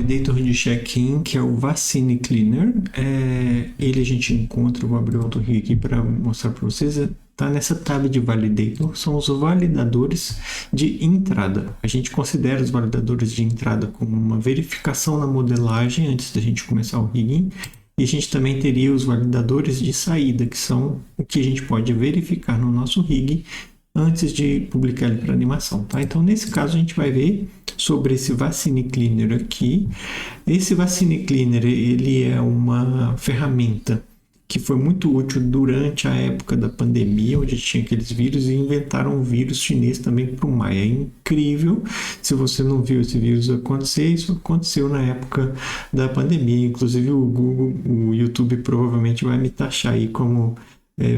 validator de check-in, que é o Vaccine Cleaner. Ele a gente encontra, vou abrir outro rig aqui para mostrar para vocês. Está nessa tab de validator, são os validadores de entrada. A gente considera os validadores de entrada como uma verificação na modelagem antes da gente começar o rigging. E a gente também teria os validadores de saída, que são o que a gente pode verificar no nosso rig antes de publicar ele para animação, tá? Então, nesse caso, a gente vai ver sobre esse Vaccine Cleaner aqui. Esse Vaccine Cleaner, ele é uma ferramenta que foi muito útil durante a época da pandemia, onde tinha aqueles vírus, e inventaram um vírus chinês também para o Maya. É incrível. Se você não viu esse vírus acontecer, isso aconteceu na época da pandemia. Inclusive o Google, o YouTube provavelmente vai me taxar aí como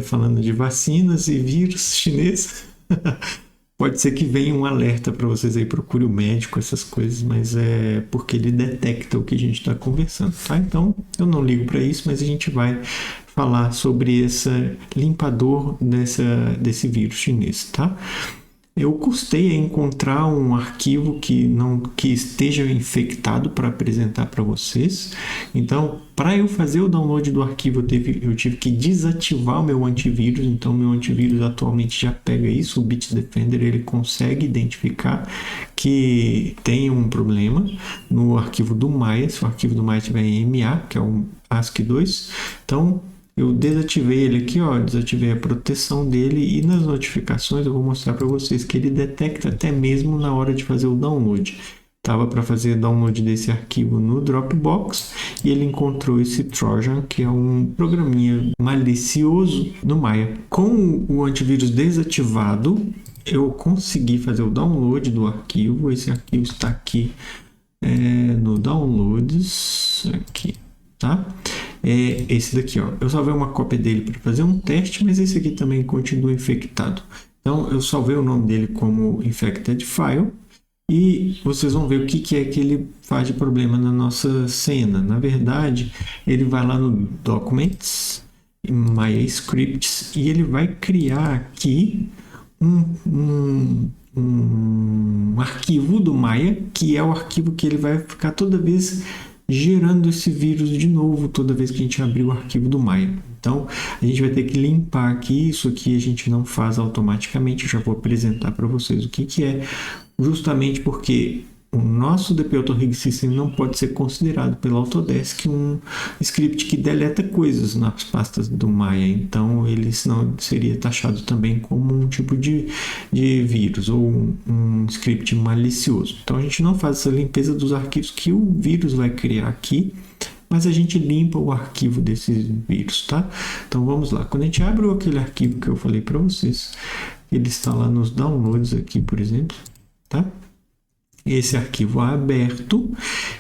falando de vacinas e vírus chinês. Pode ser que venha um alerta para vocês aí, procure o médico, essas coisas, mas é porque ele detecta o que a gente está conversando, tá? Então, eu não ligo para isso, mas a gente vai falar sobre esse limpador desse vírus chinês, tá? Eu custei a encontrar um arquivo que esteja infectado para apresentar para vocês. Então, para eu fazer o download do arquivo, eu tive que desativar o meu antivírus. Então, meu antivírus atualmente já pega isso. O Bitdefender ele consegue identificar que tem um problema no arquivo do Maya. Se o arquivo do Maya tiver em MA, que é o ASCII2, então eu desativei ele aqui, ó, desativei a proteção dele, e nas notificações eu vou mostrar para vocês que ele detecta até mesmo na hora de fazer o download. Estava para fazer download desse arquivo no Dropbox e ele encontrou esse Trojan, que é um programinha malicioso no Maya. Com o antivírus desativado, eu consegui fazer o download do arquivo. Esse arquivo está aqui no Downloads, aqui, tá? Esse daqui, ó. Eu salvei uma cópia dele para fazer um teste, mas esse aqui também continua infectado. Então, eu salvei o nome dele como Infected File e vocês vão ver o que é que ele faz de problema na nossa cena. Na verdade, ele vai lá no Documents, em Maya Scripts, e ele vai criar aqui um arquivo do Maya, que é o arquivo que ele vai ficar toda vez gerando esse vírus de novo toda vez que a gente abrir o arquivo do Maya. Então, a gente vai ter que limpar aqui. Isso aqui a gente não faz automaticamente. Eu já vou apresentar para vocês o que é, justamente porque o nosso DP Auto-Rig System não pode ser considerado pela Autodesk um script que deleta coisas nas pastas do Maya. Então, ele senão seria taxado também como um tipo de vírus ou um script malicioso. Então, a gente não faz essa limpeza dos arquivos que o vírus vai criar aqui, mas a gente limpa o arquivo desses vírus, tá? Então, vamos lá. Quando a gente abre aquele arquivo que eu falei para vocês, ele está lá nos downloads aqui, por exemplo, tá? Esse arquivo é aberto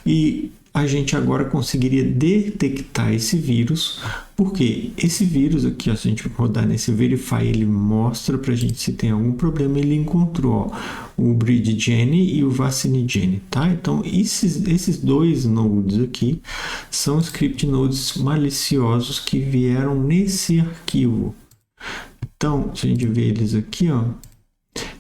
e a gente agora conseguiria detectar esse vírus, porque esse vírus aqui, ó, se a gente rodar nesse Verify, ele mostra para a gente se tem algum problema. Ele encontrou, ó, o BridgeGene e o VacciniGene, tá? Então, esses dois nodes aqui são script nodes maliciosos que vieram nesse arquivo. Então, se a gente ver eles aqui, ó,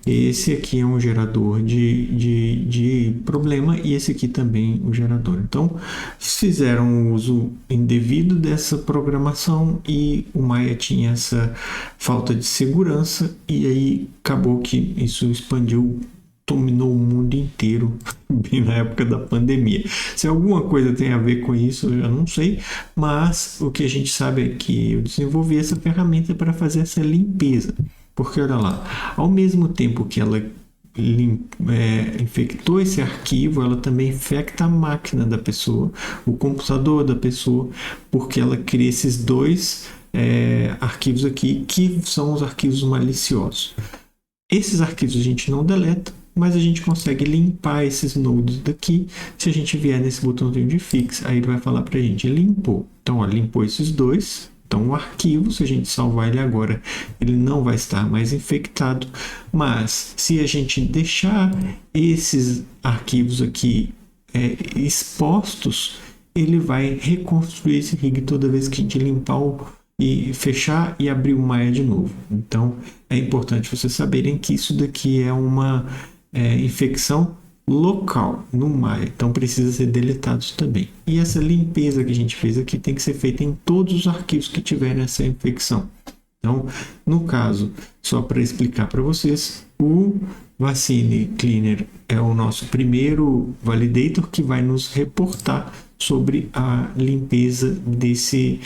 esse aqui é um gerador de problema e esse aqui também um gerador. Então, fizeram um uso indevido dessa programação e o Maya tinha essa falta de segurança, e aí acabou que isso expandiu, dominou o mundo inteiro, bem na época da pandemia. Se alguma coisa tem a ver com isso, eu já não sei, mas o que a gente sabe é que eu desenvolvi essa ferramenta para fazer essa limpeza. Porque, olha lá, ao mesmo tempo que ela infectou esse arquivo, ela também infecta a máquina da pessoa, o computador da pessoa, porque ela cria esses dois arquivos aqui, que são os arquivos maliciosos. Esses arquivos a gente não deleta, mas a gente consegue limpar esses nodes daqui. Se a gente vier nesse botãozinho de Fix, aí ele vai falar para a gente, limpou. Então, ó, limpou esses dois. Então, o arquivo, se a gente salvar ele agora, ele não vai estar mais infectado. Mas, se a gente deixar esses arquivos aqui expostos, ele vai reconstruir esse rig toda vez que a gente limpar e fechar e abrir o Maya de novo. Então, é importante vocês saberem que isso daqui é uma infecção local no Maia, então precisa ser deletado também. E essa limpeza que a gente fez aqui tem que ser feita em todos os arquivos que tiverem essa infecção. Então, no caso, só para explicar para vocês, o Vaccine Cleaner é o nosso primeiro validator que vai nos reportar sobre a limpeza desse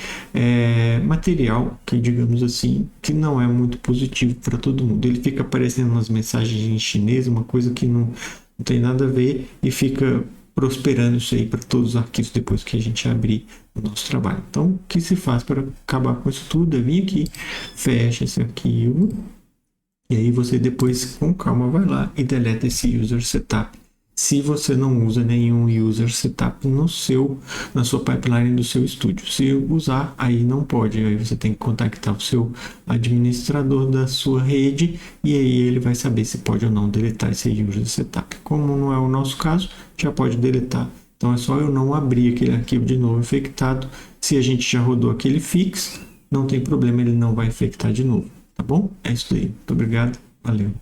material que, digamos assim, que não é muito positivo para todo mundo. Ele fica aparecendo umas mensagens em chinês, uma coisa que não tem nada a ver, e fica prosperando isso aí para todos os arquivos depois que a gente abrir o nosso trabalho. Então, o que se faz para acabar com isso tudo é vir aqui, fecha esse arquivo, e aí você depois, com calma, vai lá e deleta esse user setup. Se você não usa nenhum user setup na sua pipeline do seu estúdio. Se usar, aí não pode. Aí você tem que contactar o seu administrador da sua rede e aí ele vai saber se pode ou não deletar esse user setup. Como não é o nosso caso, já pode deletar. Então é só eu não abrir aquele arquivo de novo infectado. Se a gente já rodou aquele fix, não tem problema, ele não vai infectar de novo. Tá bom? É isso aí. Muito obrigado. Valeu.